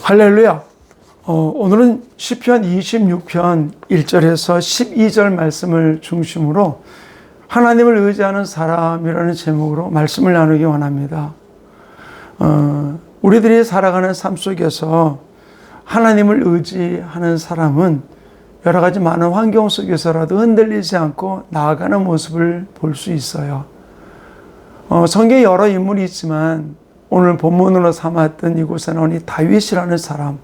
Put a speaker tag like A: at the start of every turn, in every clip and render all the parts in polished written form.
A: 할렐루야. 오늘은 시편 26편 1절에서 12절 말씀을 중심으로 하나님을 의지하는 사람이라는 제목으로 말씀을 나누기 원합니다. 우리들이 살아가는 삶 속에서 하나님을 의지하는 사람은 여러 가지 많은 환경 속에서라도 흔들리지 않고 나아가는 모습을 볼 수 있어요. 성경에 여러 인물이 있지만 오늘 본문으로 삼았던 이곳에 나온 이 다윗이라는 사람,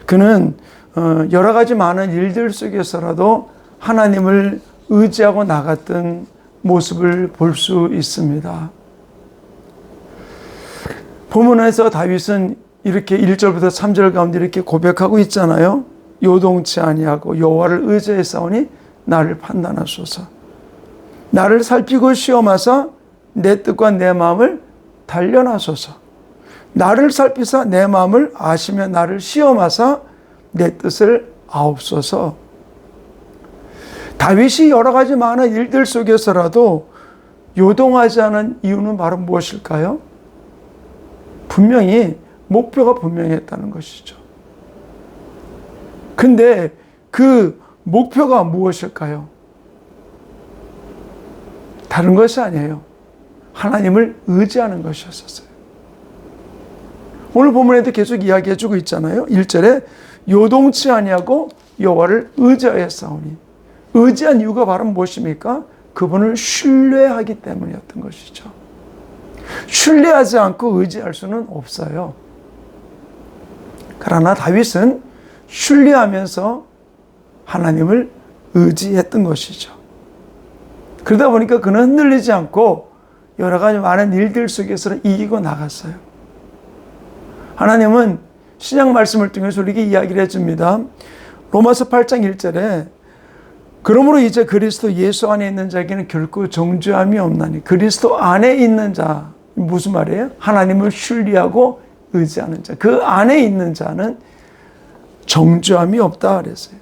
A: 그는 여러 가지 많은 일들 속에서라도 하나님을 의지하고 나갔던 모습을 볼 수 있습니다. 본문에서 다윗은 이렇게 1절부터 3절 가운데 이렇게 고백하고 있잖아요. 요동치 아니하고 여호와를 의지하사오니 나를 판단하소서. 나를 살피고 시험하사 내 뜻과 내 마음을 단련하소서. 나를 살피사 내 마음을 아시며 나를 시험하사 내 뜻을 아옵소서. 다윗이 여러 가지 많은 일들 속에서라도 요동하지 않은 이유는 바로 무엇일까요? 분명히 목표가 분명했다는 것이죠. 근데 그 목표가 무엇일까요? 다른 것이 아니에요. 하나님을 의지하는 것이었어요. 오늘 본문에도 계속 이야기해주고 있잖아요. 1절에 요동치 아니하고 여호와를 의지하였사오니, 의지한 이유가 바로 무엇입니까? 그분을 신뢰하기 때문이었던 것이죠. 신뢰하지 않고 의지할 수는 없어요. 그러나 다윗은 신뢰하면서 하나님을 의지했던 것이죠. 그러다 보니까 그는 흔들리지 않고 여러 가지 많은 일들 속에서 이기고 나갔어요. 하나님은 신약 말씀을 통해서 우리에게 이야기를 해줍니다. 로마서 8장 1절에 그러므로 이제 그리스도 예수 안에 있는 자에게는 결코 정죄함이 없나니, 그리스도 안에 있는 자, 무슨 말이에요? 하나님을 신뢰하고 의지하는 자, 그 안에 있는 자는 정죄함이 없다 그랬어요.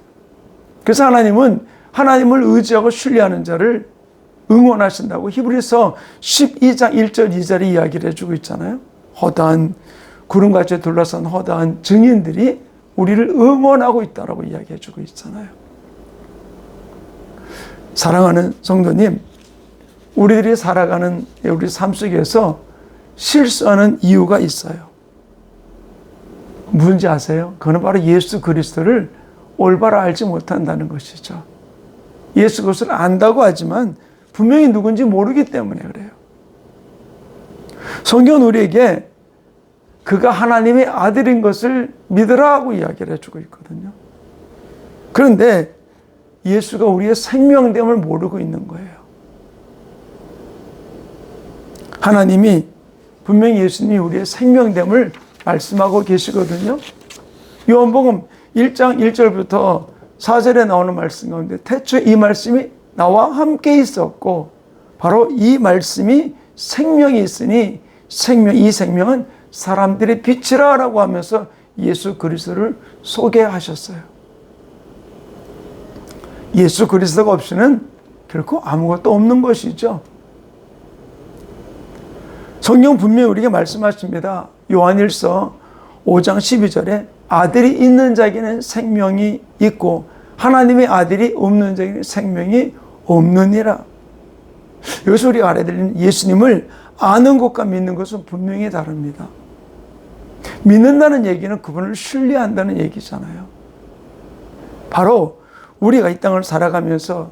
A: 그래서 하나님은 하나님을 의지하고 신뢰하는 자를 응원하신다고 히브리서 12장 1절 2절에 이야기를 해주고 있잖아요. 허다한 구름같이 둘러싼 허다한 증인들이 우리를 응원하고 있다라고 이야기해주고 있잖아요. 사랑하는 성도님, 우리들이 살아가는 우리 삶 속에서 실수하는 이유가 있어요. 무슨지 아세요? 그건 바로 예수 그리스도를 올바로 알지 못한다는 것이죠. 예수 그리스도를 안다고 하지만 분명히 누군지 모르기 때문에 그래요. 성경은 우리에게 그가 하나님의 아들인 것을 믿으라고 이야기를 해주고 있거든요. 그런데 예수가 우리의 생명됨을 모르고 있는 거예요. 하나님이 분명히 예수님이 우리의 생명됨을 말씀하고 계시거든요. 요한복음 1장 1절부터 4절에 나오는 말씀 가운데 태초에 이 말씀이 나와 함께 있었고 바로 이 말씀이 생명이 있으니 이 생명은 사람들의 빛이라 라고 하면서 예수 그리스도를 소개하셨어요. 예수 그리스도가 없이는 결코 아무것도 없는 것이죠. 성경 분명히 우리에게 말씀하십니다. 요한일서 5장 12절에 아들이 있는 자에게는 생명이 있고 하나님의 아들이 없는 자에게는 생명이 없느니라. 여기서 우리가 알아야 되는 예수님을 아는 것과 믿는 것은 분명히 다릅니다. 믿는다는 얘기는 그분을 신뢰한다는 얘기잖아요. 바로 우리가 이 땅을 살아가면서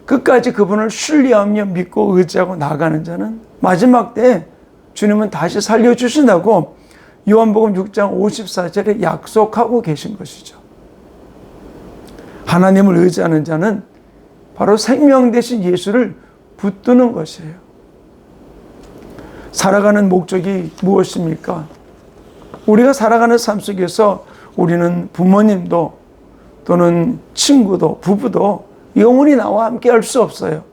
A: 끝까지 그분을 신뢰하며 믿고 의지하고 나가는 자는 마지막 때 주님은 다시 살려주신다고 요한복음 6장 54절에 약속하고 계신 것이죠. 하나님을 의지하는 자는 바로 생명 대신 예수를 붙드는 것이에요. 살아가는 목적이 무엇입니까? 우리가 살아가는 삶 속에서 우리는 부모님도 또는 친구도 부부도 영원히 나와 함께 할 수 없어요.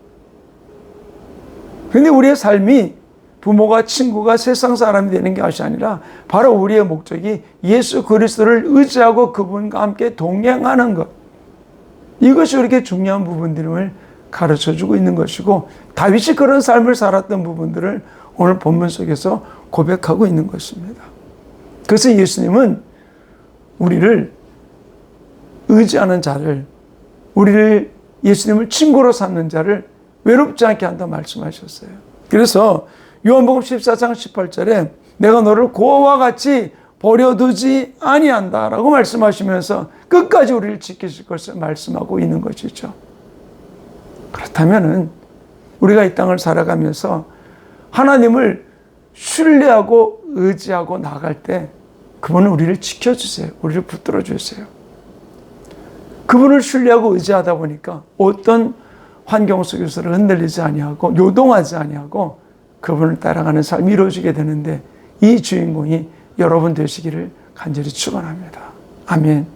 A: 그런데 우리의 삶이 부모가 친구가 세상 사람이 되는 것이 아니라 바로 우리의 목적이 예수 그리스도를 의지하고 그분과 함께 동행하는 것. 이것이 그렇게 중요한 부분들을 가르쳐주고 있는 것이고 다윗이 그런 삶을 살았던 부분들을 오늘 본문 속에서 고백하고 있는 것입니다. 그래서 예수님은 우리를 의지하는 자를, 우리를 예수님을 친구로 삼는 자를 외롭지 않게 한다 말씀하셨어요. 그래서 요한복음 14장 18절에 내가 너를 고아와 같이 버려두지 아니한다라고 말씀하시면서 끝까지 우리를 지키실 것을 말씀하고 있는 것이죠. 그렇다면은 우리가 이 땅을 살아가면서 하나님을 신뢰하고 의지하고 나갈 때 그분은 우리를 지켜주세요. 우리를 붙들어 주세요. 그분을 신뢰하고 의지하다 보니까 어떤 환경 속에서는 흔들리지 아니하고 요동하지 아니하고 그분을 따라가는 삶이 이루어지게 되는데 이 주인공이 여러분 되시기를 간절히 축원합니다. 아멘.